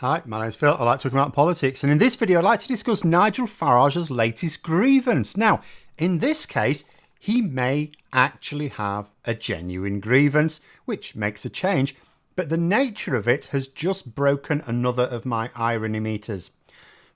Hi, my name's Phil. I like talking about politics, and in this video I'd like to discuss Nigel Farage's latest grievance. Now, in this case, he may actually have a genuine grievance, which makes a change, but the nature of it has just broken another of my irony meters.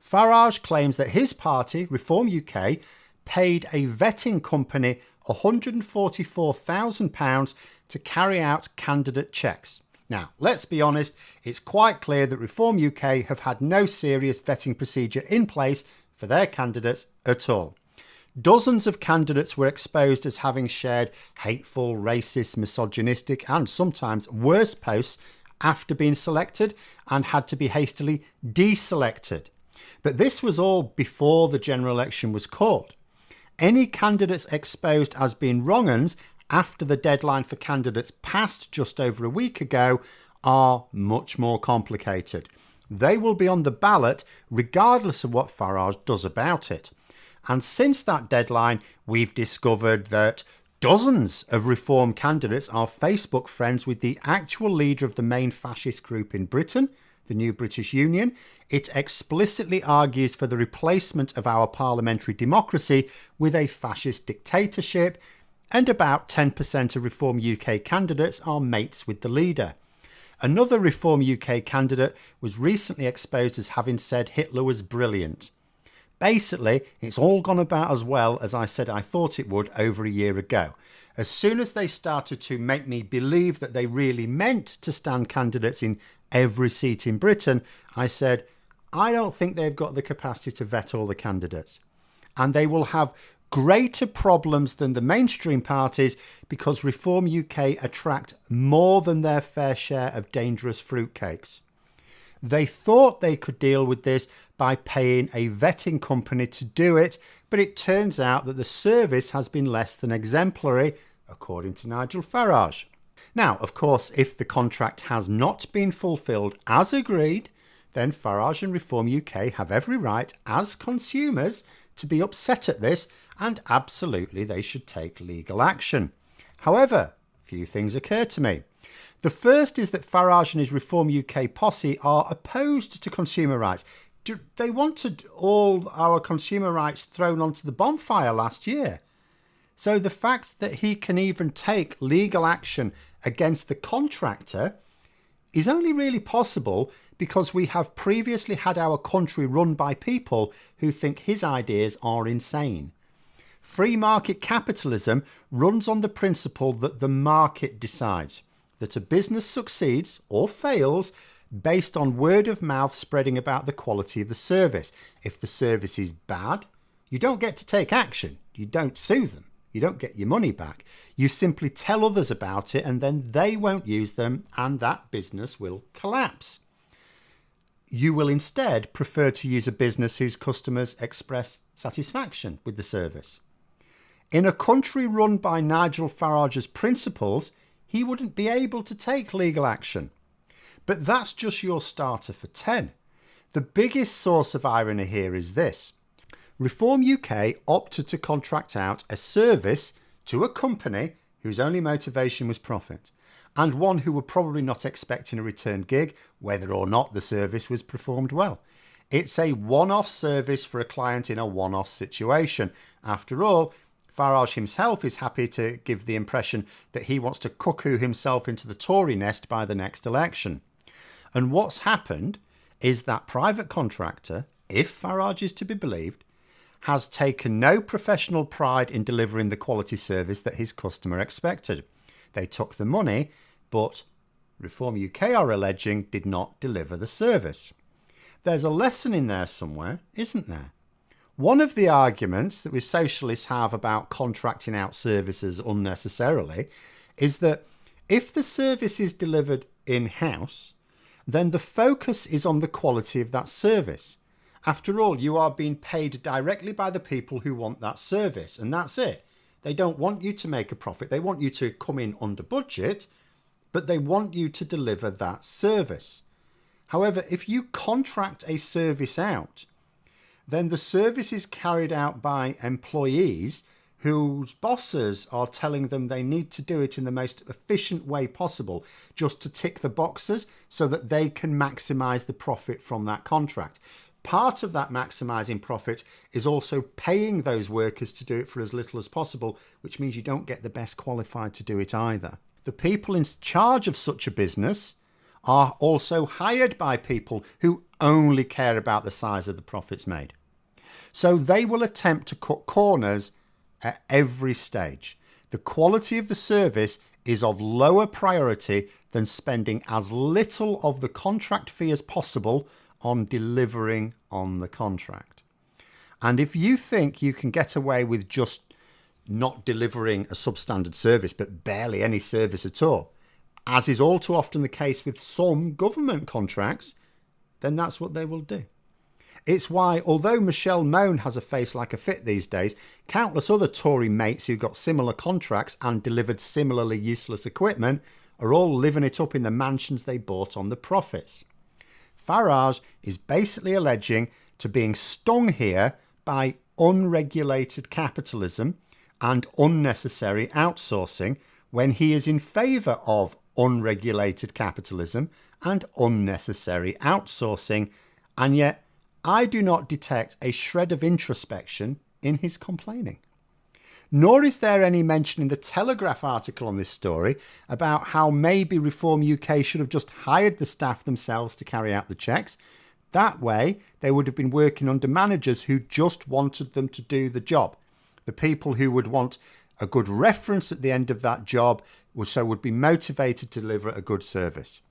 Farage claims that his party, Reform UK, paid a vetting company £144,000 to carry out candidate checks. Now, let's be honest, it's quite clear that Reform UK have had no serious vetting procedure in place for their candidates at all. Dozens of candidates were exposed as having shared hateful, racist, misogynistic and sometimes worse posts after being selected and had to be hastily deselected. But this was all before the general election was called. Any candidates exposed as being wrong-uns after the deadline for candidates passed just over a week ago are much more complicated. They will be on the ballot regardless of what Farage does about it. And since that deadline, we've discovered that dozens of Reform candidates are Facebook friends with the actual leader of the main fascist group in Britain, the New British Union. It explicitly argues for the replacement of our parliamentary democracy with a fascist dictatorship, and about 10% of Reform UK candidates are mates with the leader. Another Reform UK candidate was recently exposed as having said Hitler was brilliant. Basically, it's all gone about as well as I said I thought it would over a year ago. As soon as they started to make me believe that they really meant to stand candidates in every seat in Britain, I said, I don't think they've got the capacity to vet all the candidates. And they will have greater problems than the mainstream parties because Reform UK attract more than their fair share of dangerous fruitcakes. They thought they could deal with this by paying a vetting company to do it, but it turns out that the service has been less than exemplary, according to Nigel Farage. Now, of course, if the contract has not been fulfilled as agreed, then Farage and Reform UK have every right as consumers to be upset at this, and absolutely they should take legal action. However, a few things occur to me. The first is that Farage and his Reform UK posse are opposed to consumer rights. They wanted all our consumer rights thrown onto the bonfire last year. So the fact that he can even take legal action against the contractor is only really possible because we have previously had our country run by people who think his ideas are insane. Free market capitalism runs on the principle that the market decides, that a business succeeds or fails based on word of mouth spreading about the quality of the service. If the service is bad, you don't get to take action. You don't sue them. You don't get your money back. You simply tell others about it and then they won't use them and that business will collapse. You will instead prefer to use a business whose customers express satisfaction with the service. In a country run by Nigel Farage's principles, he wouldn't be able to take legal action. But that's just your starter for 10. The biggest source of irony here is this. Reform UK opted to contract out a service to a company whose only motivation was profit, and one who were probably not expecting a return gig, whether or not the service was performed well. It's a one-off service for a client in a one-off situation. After all, Farage himself is happy to give the impression that he wants to cuckoo himself into the Tory nest by the next election. And what's happened is that private contractor, if Farage is to be believed, has taken no professional pride in delivering the quality service that his customer expected. They took the money, but Reform UK are alleging did not deliver the service. There's a lesson in there somewhere, isn't there? One of the arguments that we socialists have about contracting out services unnecessarily is that if the service is delivered in-house, then the focus is on the quality of that service. After all, you are being paid directly by the people who want that service, and that's it. They don't want you to make a profit. They want you to come in under budget, but they want you to deliver that service. However, if you contract a service out, then the service is carried out by employees whose bosses are telling them they need to do it in the most efficient way possible just to tick the boxes so that they can maximize the profit from that contract. Part of that maximizing profit is also paying those workers to do it for as little as possible, which means you don't get the best qualified to do it either. The people in charge of such a business are also hired by people who only care about the size of the profits made. So they will attempt to cut corners at every stage. The quality of the service is of lower priority than spending as little of the contract fee as possible on delivering on the contract. And if you think you can get away with just not delivering a substandard service, but barely any service at all, as is all too often the case with some government contracts, then that's what they will do. It's why, although Michelle Mone has a face like a fit these days, countless other Tory mates who got similar contracts and delivered similarly useless equipment are all living it up in the mansions they bought on the profits. Farage is basically alleging to being stung here by unregulated capitalism and unnecessary outsourcing when he is in favour of unregulated capitalism and unnecessary outsourcing, and yet I do not detect a shred of introspection in his complaining. Nor is there any mention in the Telegraph article on this story about how maybe Reform UK should have just hired the staff themselves to carry out the checks. That way, they would have been working under managers who just wanted them to do the job. The people who would want a good reference at the end of that job would be motivated to deliver a good service.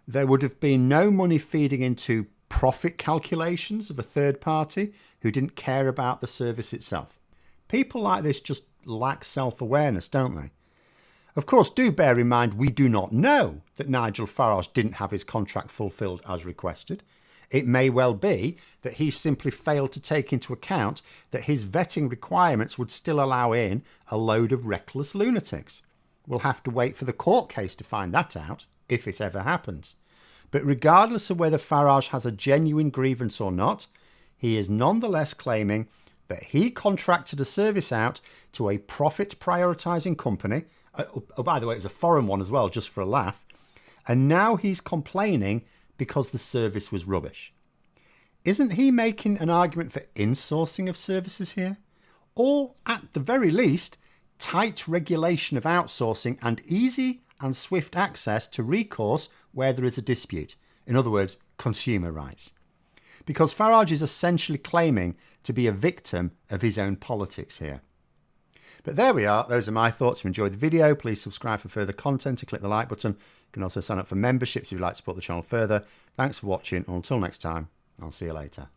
There would have been no money feeding into profit calculations of a third party who didn't care about the service itself. People like this just lack self-awareness, don't they? Of course, do bear in mind we do not know that Nigel Farage didn't have his contract fulfilled as requested. It may well be that he simply failed to take into account that his vetting requirements would still allow in a load of reckless lunatics. We'll have to wait for the court case to find that out, if it ever happens. But regardless of whether Farage has a genuine grievance or not, he is nonetheless claiming that he contracted a service out to a profit prioritising company. Oh, by the way, it's a foreign one as well, just for a laugh. And now he's complaining because the service was rubbish. Isn't he making an argument for insourcing of services here? Or, at the very least, tight regulation of outsourcing and easy and swift access to recourse where there is a dispute. In other words, consumer rights. Because Farage is essentially claiming to be a victim of his own politics here. But there we are. Those are my thoughts. If you enjoyed the video, please subscribe for further content and click the like button. You can also sign up for memberships if you'd like to support the channel further. Thanks for watching. Until next time, I'll see you later.